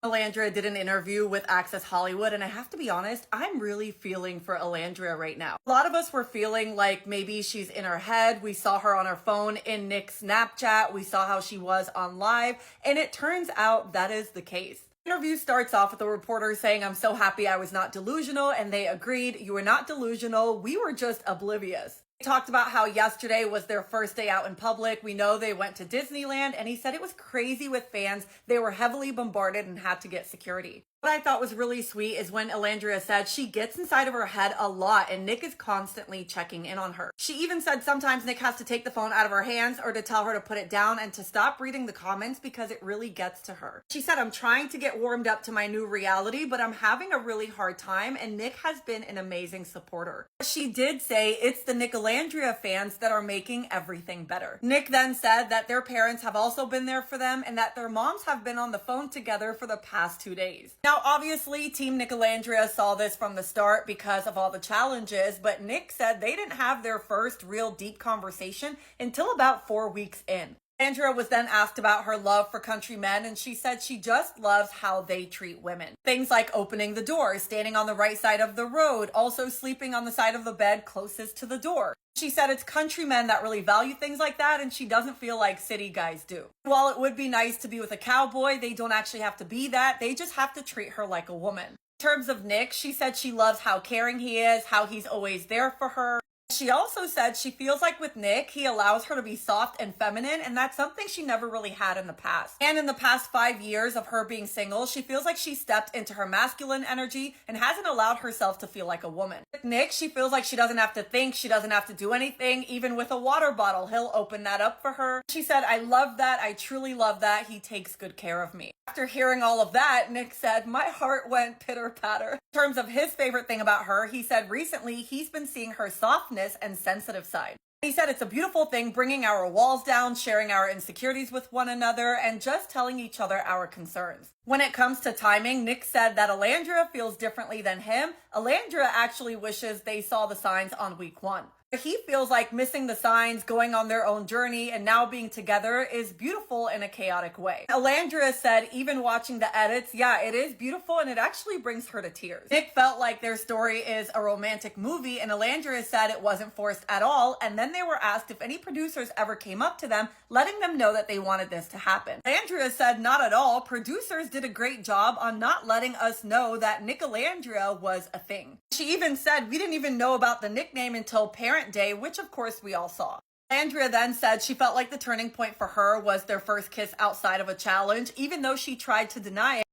Olandria did an interview with Access Hollywood, and I have to be honest, I'm really feeling for Olandria right now. A lot of us were feeling like maybe she's in her head. We saw her on her phone in Nic's Snapchat. We saw how she was on live, and it turns out that is the case. The interview starts off with the reporter saying, "I'm so happy I was not delusional," and they agreed, "You were not delusional. We were just oblivious." They talked about how yesterday was their first day out in public. We know they went to Disneyland, and he said it was crazy with fans. They were heavily bombarded and had to get security. What I thought was really sweet is when Olandria said she gets inside of her head a lot and Nic is constantly checking in on her. She even said sometimes Nic has to take the phone out of her hands or to tell her to put it down and to stop reading the comments because it really gets to her. She said, "I'm trying to get warmed up to my new reality, but I'm having a really hard time, and Nic has been an amazing supporter." She did say it's the Nic Olandria fans that are making everything better. Nic then said that their parents have also been there for them and that their moms have been on the phone together for the past 2 days. Now, obviously, Team Nic Olandria saw this from the start because of all the challenges, but Nic said they didn't have their first real deep conversation until about 4 weeks in. Olandria was then asked about her love for country men, and she said she just loves how they treat women. Things like opening the door, standing on the right side of the road, also sleeping on the side of the bed closest to the door. She said it's country men that really value things like that, and she doesn't feel like city guys do. While it would be nice to be with a cowboy, they don't actually have to be that. They just have to treat her like a woman. In terms of Nic, she said she loves how caring he is, how he's always there for her. She also said she feels like with Nic, he allows her to be soft and feminine, and that's something she never really had in the past. And in the past 5 years of her being single, she feels like she stepped into her masculine energy and hasn't allowed herself to feel like a woman. With Nic, she feels like she doesn't have to think, she doesn't have to do anything. Even with a water bottle, he'll open that up for her. She said, "I love that. I truly love that. He takes good care of me." After hearing all of that, Nic said, "My heart went pitter-patter." In terms of his favorite thing about her, he said recently he's been seeing her softness and sensitive side. He said it's a beautiful thing bringing our walls down, sharing our insecurities with one another, and just telling each other our concerns. When it comes to timing, Nic said that Olandria feels differently than him. Olandria actually wishes they saw the signs on week 1. He feels like missing the signs, going on their own journey, and now being together is beautiful in a chaotic way. Olandria said even watching the edits, yeah, it is beautiful and it actually brings her to tears. Nic felt like their story is a romantic movie, and Olandria said it wasn't forced at all, and then they were asked if any producers ever came up to them, letting them know that they wanted this to happen. Olandria said not at all. Producers did a great job on not letting us know that Nic Olandria was a thing. She even said we didn't even know about the nickname until Parent Day, which of course we all saw. Olandria then said she felt like the turning point for her was their first kiss outside of a challenge, even though she tried to deny it.